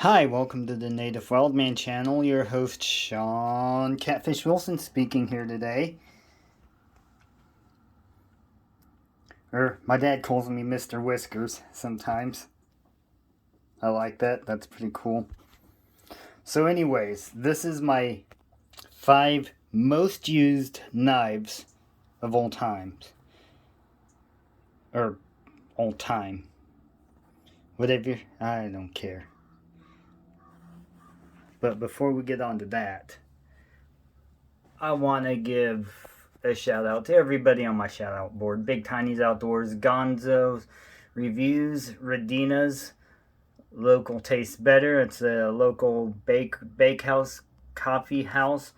Hi, welcome to the Native Wildman channel. Your host Sean Catfish Wilson speaking here today. My dad calls me Mr. Whiskers sometimes. I like that. That's pretty cool. So anyways, this is my 5 most used knives of all times. Or all time. Whatever, I don't care. But before we get on to that, I want to give a shout out to everybody on my shout out board. Big Tiny's Outdoors, Gonzo's Reviews, Radina's, Local Tastes Better. It's a local bakehouse, coffee house.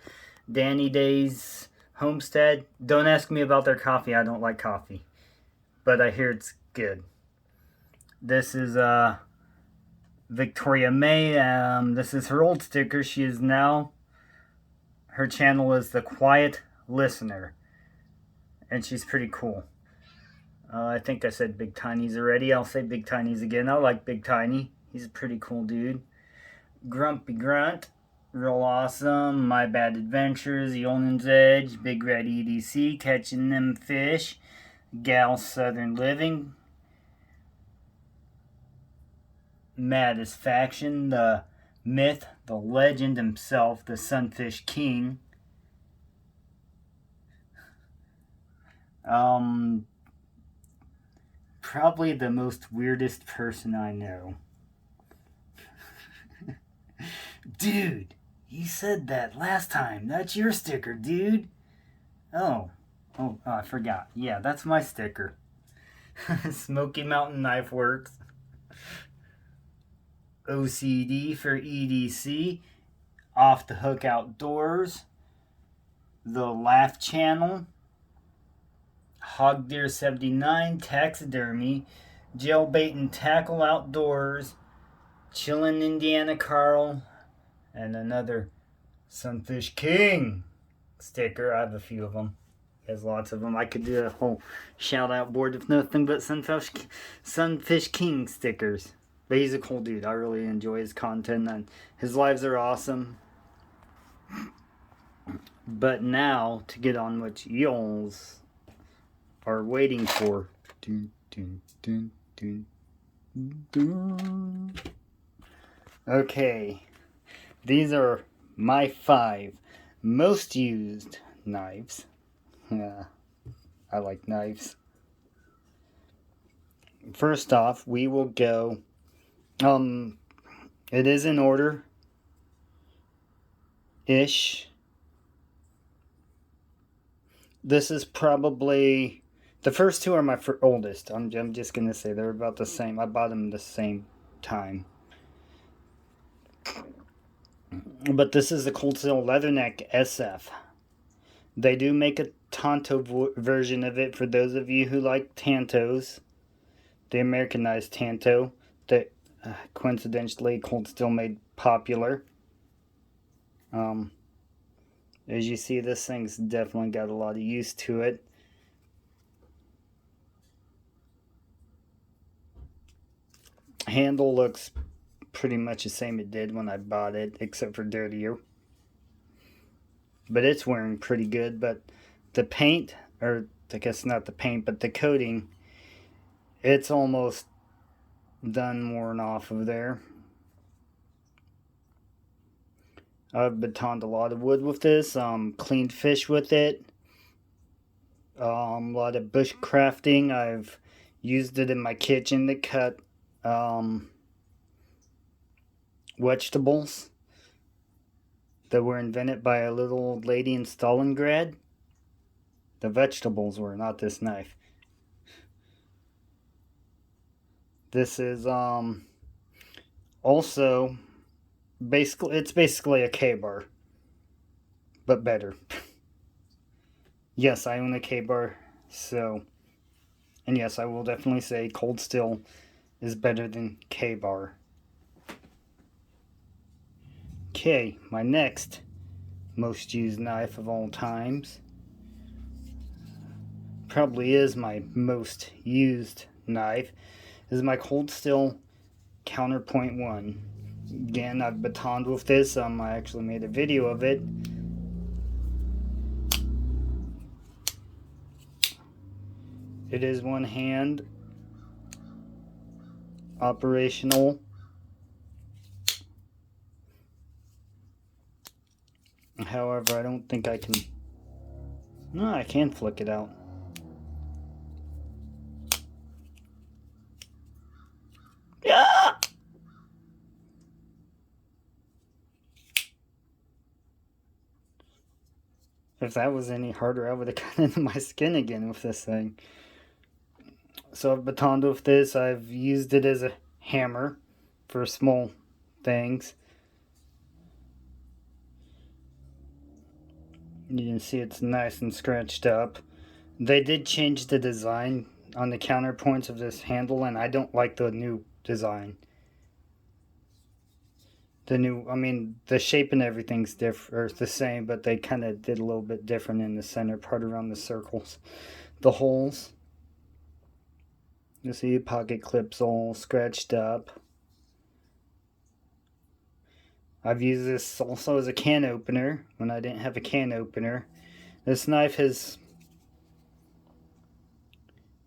Danny Day's Homestead. Don't ask me about their coffee. I don't like coffee. But I hear it's good. This is Victoria May. This is her old sticker. She is now... Her channel is The Quiet Listener. And she's pretty cool. I think I said Big Tiny's already. I'll say Big Tiny's again. I like Big Tiny. He's a pretty cool dude. Grumpy Grunt. Real awesome. My Bad Adventures. Yolin's Edge. Big Red EDC. Catching Them Fish. Gal Southern Living. Maddest Faction. The myth, the legend himself, the Sunfish King. Probably the most weirdest person I know. Dude, you said that last time. That's your sticker, dude. Oh, I forgot. Yeah, that's my sticker. Smoky Mountain Knife Works. OCD for EDC. Off the Hook Outdoors. The Laugh Channel. Hog Deer 79, Taxidermy, Jailbait and Tackle Outdoors, Chillin' Indiana Carl, and another Sunfish King sticker. I have a few of them. He has lots of them. I could do a whole shout out board of nothing but Sunfish King stickers. But he's a cool dude. I really enjoy his content and his lives are awesome. But now, to get on with y'all's are waiting for. Okay, these are my 5 most used knives. Yeah, I like knives. First off, we will go. It is in order ish. This is probably. The first 2 are my oldest. I'm just going to say they're about the same. I bought them the same time. But this is the Cold Steel Leatherneck SF. They do make a Tanto version of it for those of you who like Tantos. The Americanized Tanto that coincidentally Cold Steel made popular. As you see, this thing's definitely got a lot of use to it. Handle looks pretty much the same it did when I bought it, except for dirtier. But it's wearing pretty good. But the paint, or I guess not the paint, but the coating, it's almost done worn off of there. I've batoned a lot of wood with this, cleaned fish with it, a lot of bush crafting. I've used it in my kitchen to cut vegetables that were invented by a little old lady in Stalingrad. The vegetables were, not this knife. This is also it's basically a K-bar, but better. Yes, I own a K-bar, so, and yes, I will definitely say Cold Steel is better than K-bar. Okay, my next most used knife of all times probably is my most used knife is my Cold Steel Counterpoint 1. Again, I've batoned with this. I actually made a video of it. It is one hand operational. However, I don't think I can. No, I can flick it out. Yeah! If that was any harder, I would have got into my skin again with this thing. So I've batoned with this. I've used it as a hammer for small things. You can see it's nice and scratched up. They did change the design on the counterpoints of this handle, and I don't like the new design. The shape and everything's different, or the same, but they kind of did a little bit different in the center part around the circles, the holes. You see pocket clips all scratched up. I've used this also as a can opener when I didn't have a can opener. This knife has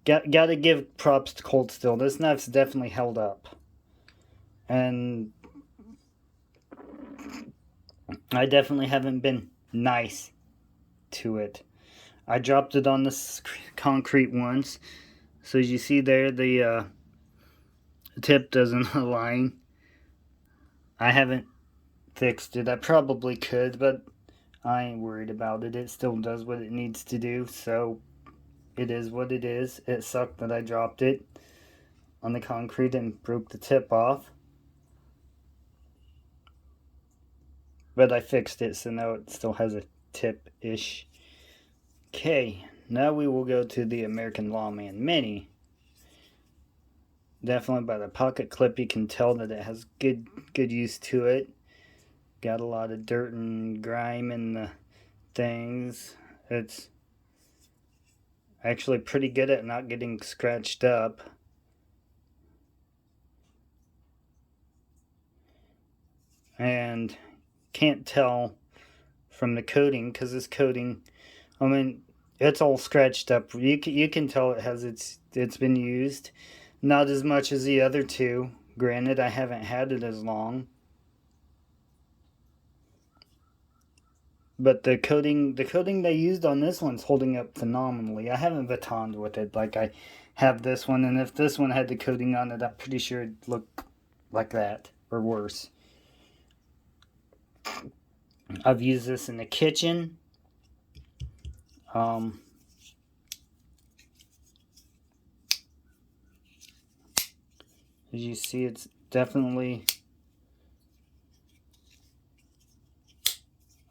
got to give props to Cold Steel. This knife's definitely held up, and I definitely haven't been nice to it. I dropped it on this concrete once, so as you see there, the tip doesn't align. I haven't fixed it. I probably could, but I ain't worried about it. It still does what it needs to do, so it is what it is. It sucked that I dropped it on the concrete and broke the tip off, but I fixed it, so now it still has a tip-ish. Okay, now we will go to the American Lawman Mini. Definitely by the pocket clip you can tell that it has good use to it. Got a lot of dirt and grime in the things. It's actually pretty good at not getting scratched up. And can't tell from the coating, because this coating, it's all scratched up. You can tell it's been used. Not as much as the other two. Granted, I haven't had it as long. But the coating they used on this one's holding up phenomenally. I haven't batoned with it like I have this one, and if this one had the coating on it, I'm pretty sure it'd look like that, or worse. I've used this in the kitchen. As you see, it's definitely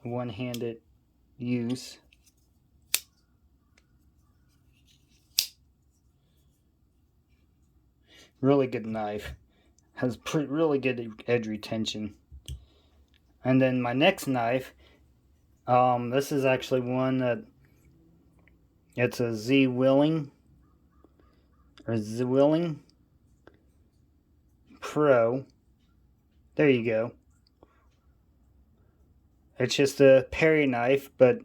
a one-handed use. Really good knife. Has really good edge retention. And then my next knife, this is actually one that it's a Zwilling Pro. There you go. It's just a Perry knife, but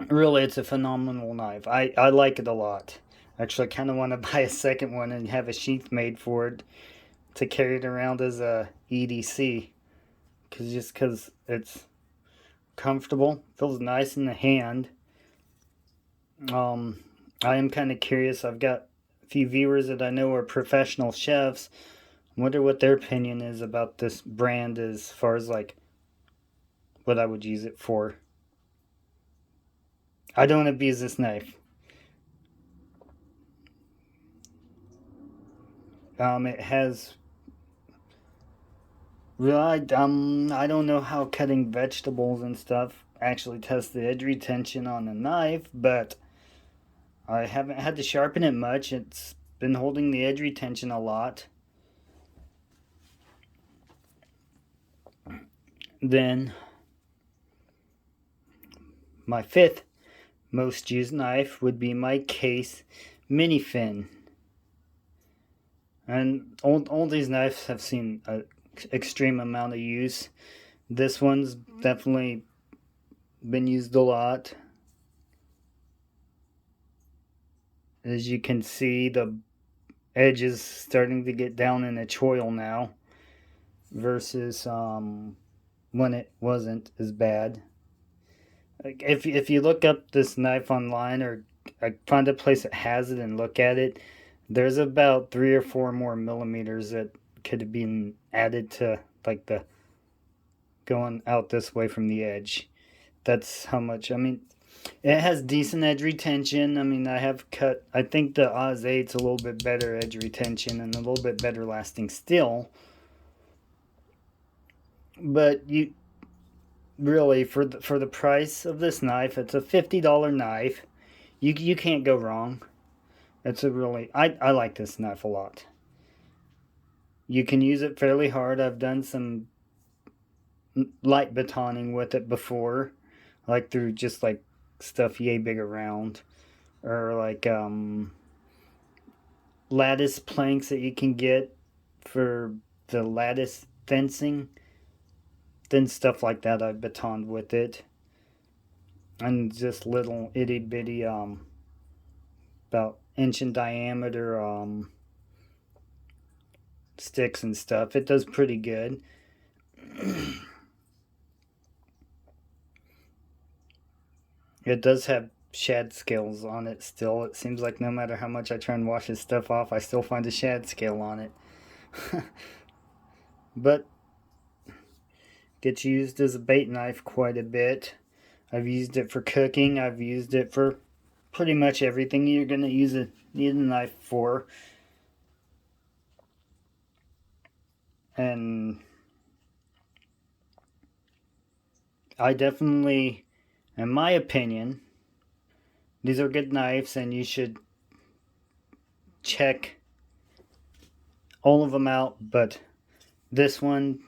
really it's a phenomenal knife. I like it a lot. Actually, I kind of want to buy a second one and have a sheath made for it to carry it around as a EDC. Because it's comfortable, feels nice in the hand. I am kind of curious. I've got a few viewers that I know are professional chefs. I wonder what their opinion is about this brand as far as like what I would use it for. I don't abuse this knife. It has. Well, I don't know how cutting vegetables and stuff actually tests the edge retention on a knife, but I haven't had to sharpen it much. It's been holding the edge retention a lot. Then my fifth most used knife would be my Case Mini Fin. And all these knives have seen an extreme amount of use. This one's definitely been used a lot. As you can see, the edge is starting to get down in a choil now versus when it wasn't as bad. Like if you look up this knife online, or find a place that has it and look at it, there's about 3 or 4 more millimeters that could have been added to, like, the going out this way from the edge. That's how much. I mean, it has decent edge retention. I mean, I think the Oz 8's a little bit better edge retention and a little bit better lasting steel. But you really, for the price of this knife, it's a $50 knife. You can't go wrong. It's a really, I like this knife a lot. You can use it fairly hard. I've done some light batoning with it before, like through just like stuff yay big around, or like lattice planks that you can get for the lattice fencing. Then stuff like that I've batoned with it, and just little itty bitty about inch in diameter sticks and stuff. It does pretty good. It does have shad scales on it still. It seems like no matter how much I try and wash this stuff off, I still find a shad scale on it. But gets used as a bait knife quite a bit. I've used it for cooking. I've used it for pretty much everything you're going to need a knife for. And I definitely, in my opinion, these are good knives, and you should check all of them out, but this one,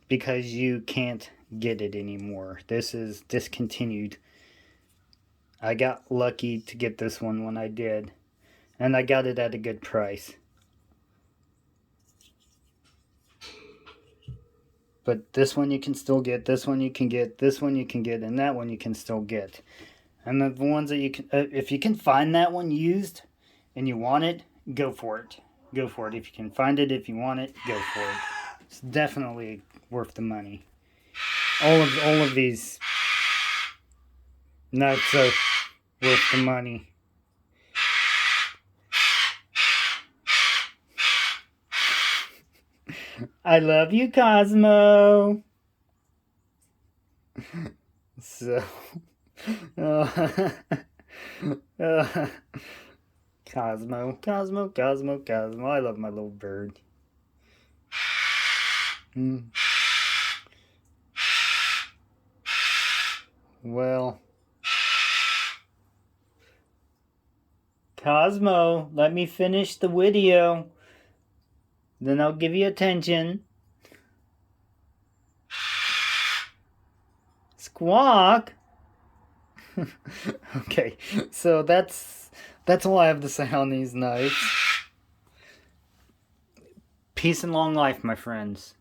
because you can't get it anymore. This is discontinued. I got lucky to get this one when I did, and I got it at a good price. But this one you can still get, this one you can get, this one you can get, and that one you can still get. And the ones that you can, if you can find that one used and you want it, go for it. Go for it. If you can find it, if you want it, go for it. It's definitely worth the money. All of these knives are worth the money. I love you, Cosmo. So, Cosmo. I love my little bird. Well, Cosmo, let me finish the video. Then I'll give you attention. Squawk. Okay, so that's all I have to say on these knives. Peace and long life, my friends.